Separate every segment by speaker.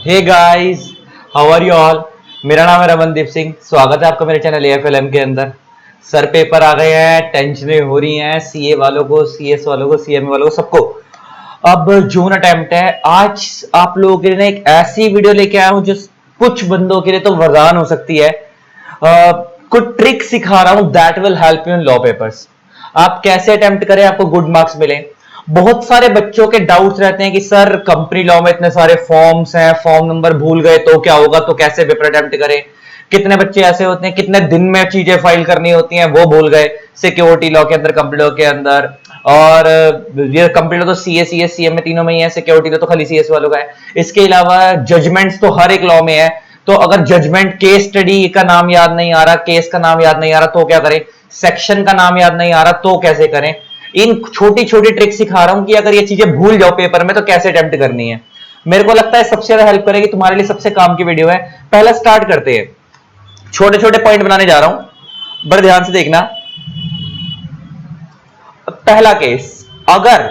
Speaker 1: Hey guys, how are you all. मेरा नाम है रमनदीप सिंह। स्वागत है आपका मेरे चैनल एएफएलएम के अंदर। सर पेपर आ गए हैं, टेंशनें हो रही हैं सीए वालों को, सीएस वालों को, सीएमए वालों को, सबको। अब जून अटेम्प्ट है। आज आप लोगों के लिए एक ऐसी वीडियो लेके आया हूं जो कुछ बंदों के लिए तो वरदान हो सकती है। कुछ ट्रिक सिखा रहा हूं that will help you in law papers. आप कैसे अटेम्प्ट करें, आपको गुड मार्क्स मिले। बहुत सारे बच्चों के डाउट्स रहते हैं कि सर कंपनी लॉ में इतने सारे फॉर्म्स हैं, फॉर्म नंबर भूल गए तो क्या होगा, तो कैसे पेपर अटेम्प्ट करें। कितने बच्चे ऐसे होते हैं कितने दिन में चीजें फाइल करनी होती हैं वो भूल गए, सिक्योरिटी लॉ के अंदर, कंपनी लॉ के अंदर। और ये कंपनी लॉ तो सीएस सीएम में तीनों में ही है, सिक्योरिटी लॉ तो खाली सीएस वालों का है। इसके अलावा जजमेंट्स तो हर एक लॉ में है। तो अगर जजमेंट केस स्टडी का नाम याद नहीं आ रहा, केस का नाम याद नहीं आ रहा तो क्या करें, सेक्शन का नाम याद नहीं आ रहा तो कैसे करें। इन छोटी छोटी ट्रिक सिखा रहा हूं कि अगर ये चीजें भूल जाओ पेपर में तो कैसे अटेम्प्ट करनी है। मेरे को लगता है सबसे ज्यादा हेल्प करेगी, तुम्हारे लिए सबसे काम की वीडियो है। पहला स्टार्ट करते हैं, छोटे छोटे पॉइंट बनाने जा रहा हूं, बड़े ध्यान से देखना। पहला केस, अगर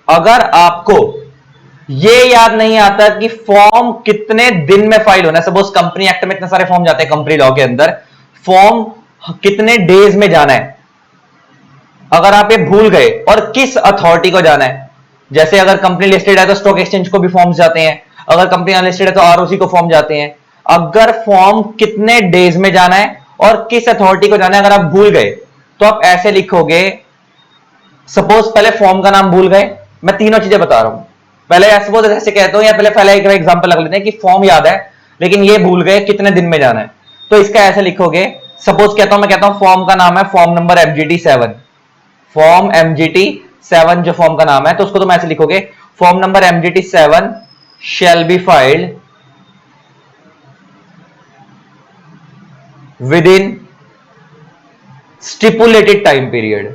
Speaker 1: अगर आपको ये याद नहीं आता कि फॉर्म कितने दिन में फाइल होना है, सपोज कंपनी एक्ट में इतने सारे फॉर्म जाते हैं, कंपनी लॉ के अंदर फॉर्म कितने डेज में जाना है, अगर आप ये भूल गए, और किस अथॉरिटी को जाना है। जैसे अगर कंपनी लिस्टेड है तो स्टॉक एक्सचेंज को भी फॉर्म्स जाते हैं, अगर कंपनी अनलिस्टेड है तो आरओसी को फॉर्म जाते हैं। अगर फॉर्म कितने डेज में जाना है और किस अथॉरिटी को जाना है अगर आप भूल गए तो आप ऐसे लिखोगे। सपोज पहले फॉर्म का नाम भूल गए, मैं तीनों चीजें बता रहा हूं। पहले सपोज ऐसे कहता हूं, या पहले एक एग्जांपल लग लेते हैं कि फॉर्म याद है लेकिन ये भूल गए कितने दिन में जाना है। तो इसका ऐसे लिखोगे, सपोज मैं कहता हूं फॉर्म का नाम है form number MGT 7, form MGT 7 जो फॉर्म का नाम है, तो उसको तुम ऐसे लिखोगे, form number MGT 7 shall be filed with in stipulated time period.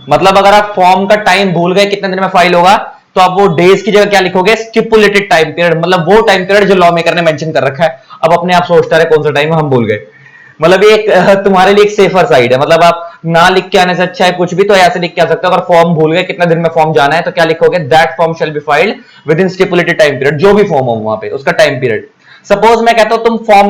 Speaker 1: मतलब अगर आप फॉर्म का टाइम भूल गए कितने दिन में फाइल होगा, तो आप वो डेज की जगह क्या लिखोगे, स्टिपुलेटेड टाइम पीरियड, मतलब वो टाइम पीरियड जो लॉ मेकर ने मेंशन कर रखा है। अब अपने आप सोचता रहे कौन सा टाइम हम भूल गए। मतलब ये तुम्हारे लिए एक सेफर साइड है। मतलब आप ना लिख के आने से अच्छा है कुछ भी, तो ऐसे लिख के आ सकते हो। अगर फॉर्म भूल गए कितने दिन में फॉर्म जाना है तो क्या लिखोगे, that form shall be filed with in stipulated time period, जो भी फॉर्म हो वहां पे उसका टाइम पीरियड। सपोज मैं कहता हूं तुम फॉर्म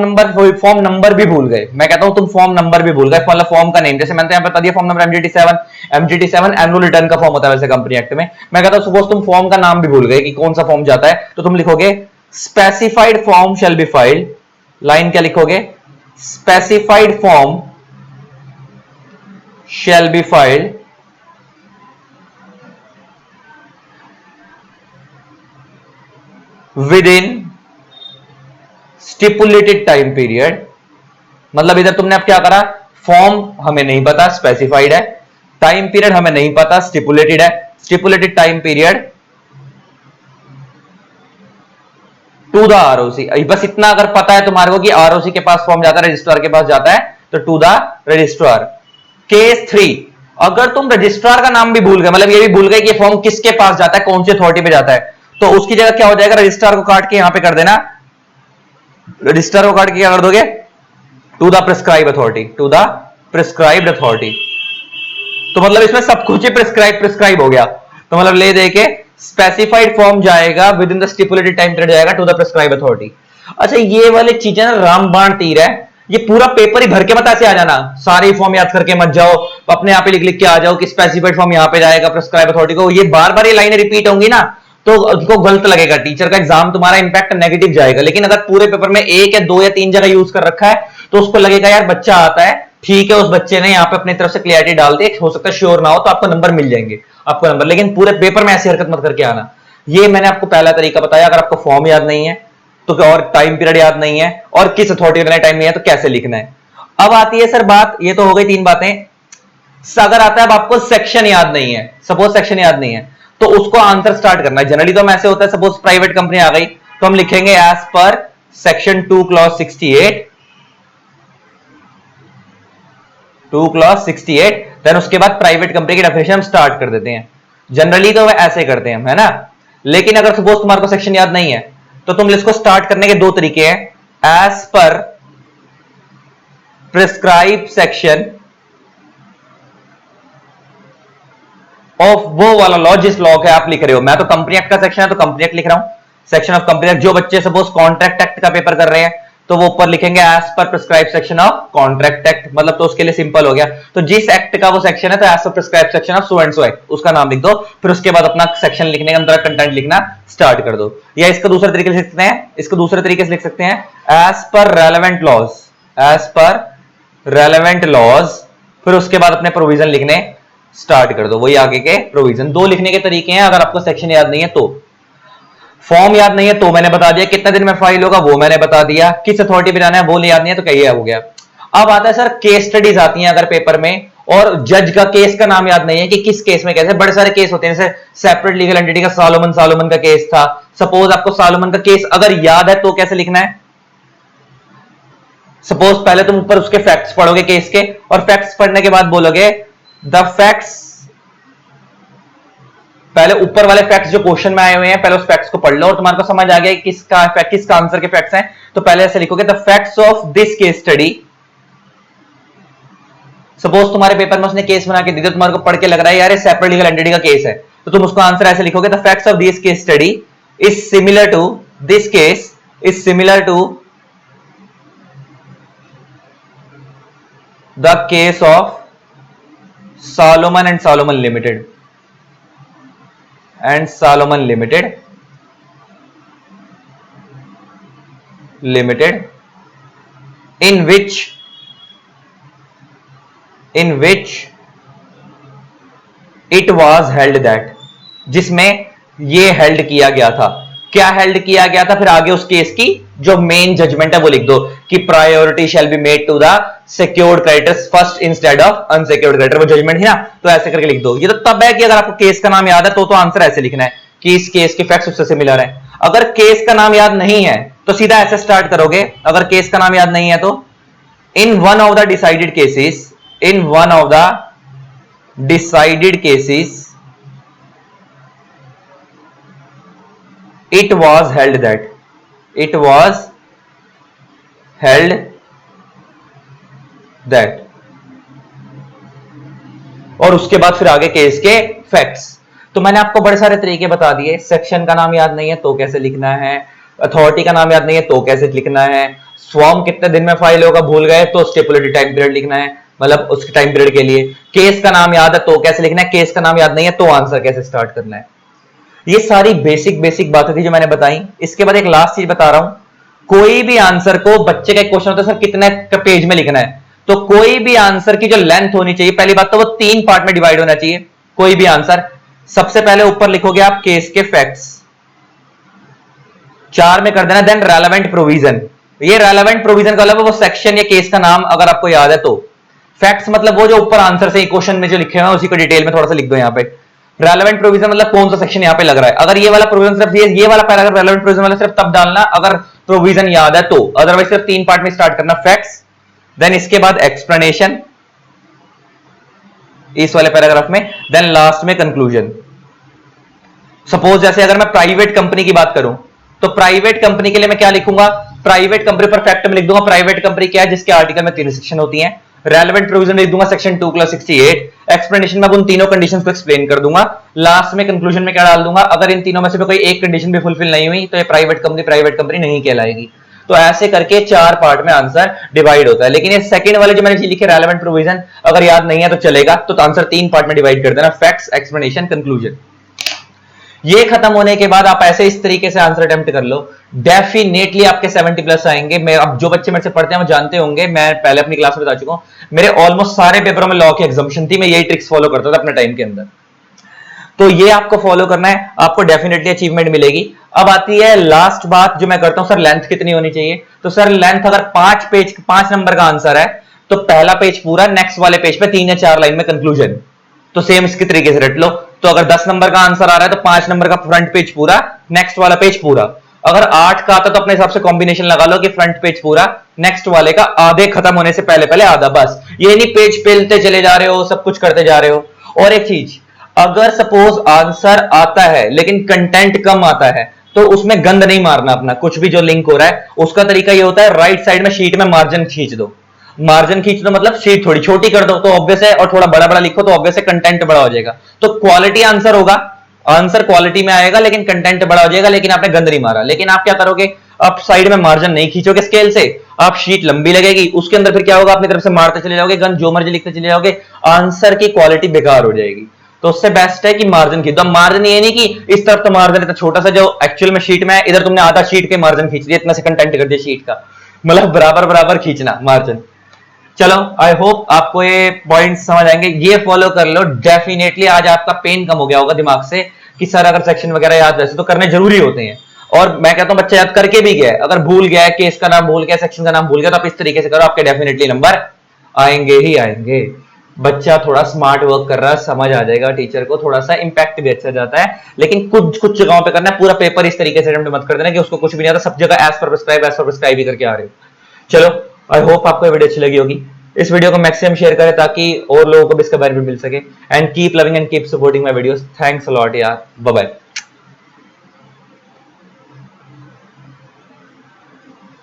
Speaker 1: नंबर भी भूल गए, मैं कहता हूं तुम फॉर्म नंबर भी भूल गए, मतलब फॉर्म का नेम, जैसे मैंने यहां बता दिया form number MGT 7 annual return का फॉर्म होता है वैसे कंपनी एक्ट में। मैं कहता हूं सपोज तुम फॉर्म का नाम भी भूल गए कि कौन सा फॉर्म जाता है, तो तुम लिखोगे specified form shall be filed, line क्या लिखोगे, specified form shall be filed with in stipulated time period. मतलब इधर तुमने अब क्या करा, फॉर्म हमें नहीं पता, स्पेसिफाइड है, टाइम पीरियड हमें नहीं पता, स्टिपुलेटेड है, stipulated time period to the ROC. बस इतना अगर पता है तुम्हारे को कि आरओसी के पास फॉर्म जाता है, रजिस्ट्रार के पास जाता है, तो टू द रजिस्ट्रार। केस 3, अगर तुम रजिस्ट्रार का नाम भी भूल गए, मतलब ये भी भूल गए कि फॉर्म किसके पास जाता है, कौन सी अथॉरिटी पे जाता है, तो उसकी जगह क्या हो जाएगा, रजिस्ट्रार को काट के यहां पे कर देना, रजिस्ट्रार को काट के क्या कर दोगे, to the prescribe authority, to the prescribed authority. तो मतलब इसमें सब कुछ ही प्रिस्क्राइब हो गया। तो मतलब ले दे के स्पेसिफाइड फॉर्म जाएगा with in the stipulated time period जाएगा टू द प्रिस्क्राइब अथॉरिटी। अच्छा, ये वाली चीजें ना रामबाण तीर है, ये पूरा पेपर ही भर के मत ऐसे आ जाना, सारे फॉर्म याद करके मत जाओ, अपने आप ही लिख लिख के आ जाओ कि स्पेसिफाइड फॉर्म यहां पे जाएगा प्रिस्क्राइब अथॉरिटी को। ये बार बार ये लाइनें रिपीट होंगी ना तो उसको गलत लगेगा, टीचर का एग्जाम तुम्हारा इंपैक्ट नेगेटिव जाएगा। लेकिन अगर पूरे पेपर में एक या दो या तीन जगह यूज कर रखा है तो उसको लगेगा यार बच्चा आता है, ठीक है, उस बच्चे ने यहाँ पे अपनी तरफ से क्लियरिटी डाल दी, हो सकता है श्योर ना हो तो आपको नंबर मिल जाएंगे, आपको नंबर। लेकिन पूरे पेपर में ऐसी हरकत मत करके आना। ये मैंने आपको पहला तरीका बताया। अगर आपको फॉर्म याद नहीं है तो, और टाइम पीरियड याद नहीं है, और किस अथॉरिटी का टाइम नहीं है तो कैसे लिखना है। अब आती है सर बात, ये तो हो गई तीन बातें। अगर आता है अब आपको सेक्शन याद नहीं है, सपोज सेक्शन याद नहीं है, तो उसको आंसर स्टार्ट करना है। जनरली तो हम ऐसे होता है, सपोज प्राइवेट कंपनी आ गई तो हम लिखेंगे एज पर सेक्शन 2 क्लॉज 68, 2 क्लॉज 68, देन उसके बाद प्राइवेट कंपनी की डेफिनेशन हम स्टार्ट कर देते हैं। जनरली तो ऐसे करते हैं, है ना। लेकिन अगर सपोज तुम्हारे को सेक्शन याद नहीं है तो तुम इसको स्टार्ट करने के दो तरीके हैं, as per prescribe section of वो वाला लॉ जिस लॉ के आप लिख रहे हो। मैं तो कंपनी एक्ट का सेक्शन है तो कंपनी एक्ट लिख रहा हूं, सेक्शन ऑफ कंपनी एक्ट। जो बच्चे सपोज कॉन्ट्रैक्ट एक्ट का पेपर कर रहे हैं तो वो ऊपर लिखेंगे as per prescribe section of contract act, मतलब तो उसके लिए सिंपल हो गया। तो जिस एक्ट का वो सेक्शन है तो as per prescribe section of so and so act, उसका नाम लिख दो, फिर उसके बाद अपना सेक्शन लिखने के अंदर कंटेंट लिखना स्टार्ट कर दो। या इसका दूसरे तरीके से लिख सकते हैं, इसको दूसरे तरीके से लिख सकते हैं as per relevant laws, as per relevant laws, फिर उसके बाद अपने प्रोविजन लिखने स्टार्ट कर दो। वही आगे के प्रोविजन। दो लिखने के तरीके हैं, अगर आपको सेक्शन याद नहीं है तो। फॉर्म याद नहीं है तो मैंने बता दिया, कितने दिन में फाइल होगा वो मैंने बता दिया, किस अथॉरिटी पे जाना है वो याद नहीं है तो क्या हो गया। अब आता है सर केस स्टडीज आती हैं अगर पेपर में, और जज का केस का नाम याद नहीं है कि किस केस में कैसे, बड़े सारे केस होते हैं जैसे सेपरेट लीगल एंटिटी का सालोमन का केस था। सपोज आपको सालोमन का केस अगर याद है तो कैसे लिखना है। सपोज पहले तुम ऊपर उसके फैक्ट्स पढ़ोगे केस के, और फैक्ट्स पढ़ने के बाद बोलोगे द फैक्ट्स, पहले ऊपर वाले फैक्ट्स जो क्वेश्चन में आए हुए हैं पहले उस फैक्ट्स को पढ़ लो और तुम्हारे को समझ आ गया किसका आंसर के फैक्ट्स हैं। तो पहले ऐसे लिखोगे the facts of this case study. Suppose तुम्हारे पेपर में उसने केस बना के दिया, तुम्हारे को पढ़ के लग रहा है यार ये सेपरेट लीगल एंटिटी का केस है, तो तुम उसका आंसर ऐसे लिखोगे the facts of this case study is similar to this case, is similar to the case of Salomon and Salomon Limited and Salomon Limited in which it was held that, जिसमें ये held किया गया था। क्या held किया गया था, फिर आगे उस केस की जो मेन जजमेंट है वो लिख दो कि priority shall be made to the secured creditors first instead of unsecured creditor, वो जजमेंट है ना, तो ऐसे करके लिख दो। ये तो तब है कि अगर आपको केस का नाम याद है तो आंसर ऐसे लिखना है कि इस केस के फैक्ट्स उससे सिमिलर है। अगर केस का नाम याद नहीं है तो सीधा ऐसे स्टार्ट करोगे, अगर केस का नाम याद नहीं है तो in one of the decided cases, in one of the decided cases it was held that, it was held that, और उसके बाद फिर आगे केस के फैक्ट्स। तो मैंने आपको बड़े सारे तरीके बता दिए। सेक्शन का नाम याद नहीं है तो कैसे लिखना है, अथॉरिटी का नाम याद नहीं है तो कैसे लिखना है, फॉर्म कितने दिन में फाइल होगा भूल गए तो स्टिपुलेटेड टाइम पीरियड लिखना है, मतलब उसके टाइम पीरियड के लिए। केस का नाम याद है तो कैसे लिखना है, केस का नाम याद नहीं है तो आंसर कैसे स्टार्ट करना है। ये सारी बेसिक बातें थी जो मैंने बताई। इसके बाद एक लास्ट चीज बता रहा हूं, कोई भी आंसर को, बच्चे का एक क्वेश्चन होता है सर कितने पेज में लिखना है, तो कोई भी आंसर की जो लेंथ होनी चाहिए, पहली बात तो वो 3 पार्ट में डिवाइड होना चाहिए कोई भी आंसर। सबसे पहले ऊपर लिखोगे आप केस के फैक्ट्स, 4 में कर देना, देन रेलेवेंट प्रोविजन। ये रेलेवेंट प्रोविजन का मतलब वो सेक्शन या केस का नाम अगर आपको याद है तो। फैक्ट्स मतलब वो जो ऊपर आंसर से क्वेश्चन में जो लिखे हुए हैं उसी को डिटेल में थोड़ा सा लिख दो यहाँ पे। रेलेवेंट प्रोविजन मतलब कौन सा सेक्शन यहाँ पे लग रहा है। अगर ये वाला प्रोविजन सिर्फ ये वाला पैराग्राफ रेलेवेंट प्रोविजन वाला सिर्फ तब डालना अगर प्रोविजन याद है तो, अदरवाइज सिर्फ 3 पार्ट में स्टार्ट करना, फैक्ट्स, देन इसके बाद एक्सप्लेनेशन इस वाले पैराग्राफ में, देन लास्ट में कंक्लूजन। सपोज जैसे अगर मैं प्राइवेट कंपनी की बात करूं तो प्राइवेट कंपनी के लिए मैं क्या लिखूंगा, प्राइवेट कंपनी पर फैक्ट में लिख दूंगा प्राइवेट कंपनी क्या है जिसके आर्टिकल में 3 सेक्शन होती हैं। रेलेवेंट प्रोविजन लिख दूंगा सेक्शन 2+68। एक्सप्लेनेशन में उन तीनों कंडीशंस को एक्सप्लेन कर दूंगा। लास्ट में कंक्लूजन में क्या डाल दूंगा, अगर इन तीनों में से कोई एक कंडीशन भी फुलफिल नहीं हुई तो ये प्राइवेट कंपनी नहीं कहलाएगी। तो ऐसे करके 4 पार्ट में आंसर डिवाइड होता है। लेकिन ये सेकंड वाले जो मैंने चीज लिखी रेलेवेंट प्रोविजन अगर याद नहीं है तो चलेगा, तो आंसर 3 पार्ट में डिवाइड कर देना, फैक्ट्स, एक्सप्लेनेशन, कंक्लूजन। ये खत्म होने के बाद आप ऐसे इस तरीके से आंसर अटेम्प्ट कर लो, डेफिनेटली आपके 70+ आएंगे। मैं अब जो बच्चे मेरे से पढ़ते हैं वो जानते होंगे, मैं पहले अपनी क्लास में बता चुका हूं, मेरे ऑलमोस्ट सारे पेपरों में लॉ की एग्जाम्पशन थी, मैं यही ट्रिक्स फॉलो करता था अपने टाइम के अंदर। तो ये आपको फॉलो करना है, आपको डेफिनेटली अचीवमेंट मिलेगी। अब आती है लास्ट बात जो मैं करता हूं, सर लेंथ कितनी होनी चाहिए। तो सर लेंथ अगर 5 नंबर का आंसर है तो पहला पेज पूरा, नेक्स्ट वाले पेज पे 3 या 4 लाइन में कंक्लूजन। तो सेम इसके तरीके से रट लो। तो अगर 10 नंबर का आंसर आ रहा है तो 5 नंबर का फ्रंट पेज पूरा, नेक्स्ट वाला पेज पूरा। अगर 8 का आता तो अपने हिसाब से कॉम्बिनेशन लगा लो कि फ्रंट पेज पूरा, नेक्स्ट वाले का आधे खत्म होने से पहले आधा, बस। ये नहीं पेज पेलते चले जा रहे हो, सब कुछ करते जा रहे हो। और एक चीज, अगर सपोज आंसर आता है लेकिन कंटेंट कम आता है तो उसमें गंद नहीं मारना अपना, कुछ भी जो लिंक हो रहा है उसका तरीका ये होता है राइट साइड में शीट में मार्जिन खींच दो। मार्जिन खींच दो मतलब शीट थोड़ी छोटी कर दो तो ऑब्वियस है, और थोड़ा बड़ा बड़ा लिखो तो ऑब्वियस है कंटेंट बड़ा हो जाएगा। तो क्वालिटी आंसर होगा, आंसर क्वालिटी में आएगा लेकिन कंटेंट बड़ा हो जाएगा, लेकिन आपने गंद नहीं मारा। लेकिन आप क्या करोगे, आप साइड में मार्जिन नहीं खींचोगे स्केल से, आप शीट लंबी लगेगी, उसके अंदर फिर क्या होगा, अपनी तरफ से मारते चले जाओगे, गन जो मर्जी लिखते चले जाओगे, आंसर की क्वालिटी बेकार हो जाएगी। तो उससे बेस्ट है कि मार्जिन खींच दो। मार्जिन ये नहीं कि इस तरफ तो मार्जिन इतना छोटा सा जो एक्चुअल में शीट में है, इधर तुमने आधा शीट के मार्जिन खींच दिया, इतना से कंटेंट कर दिया शीट का, मतलब बराबर बराबर खींचना मार्जिन। चलो आई होप आपको ये पॉइंट समझ आएंगे, ये फॉलो कर लो डेफिनेटली। आज आपका पेन कम हो गया होगा दिमाग से कि सर अगर सेक्शन वगैरह याद, वैसे तो करने जरूरी होते हैं, और मैं कहता हूं बच्चा याद करके भी गया है, अगर भूल गया है, केस का नाम भूल गया, सेक्शन का नाम भूल गया, तो आप इस तरीके से करो, आपके डेफिनेटली नंबर आएंगे ही आएंगे। बच्चा थोड़ा स्मार्ट वर्क कर रहा है, समझ आ जाएगा, टीचर को थोड़ा सा इंपैक्ट भी अच्छा जाता है। लेकिन कुछ कुछ जगहों पे करना है, पूरा पेपर इस तरीके से मत कर देना कि उसको कुछ भी नहीं आता, सब जगह एज पर प्रिस्क्राइब ही करके आ रहे हो। चलो आई होप आपको वीडियो अच्छी लगी होगी। इस वीडियो को मैक्सिमम शेयर करें ताकि और लोगों को भी इसके बारे में मिल सके। And keep loving and keep supporting my videos. Thanks a lot यार, बाय बाय।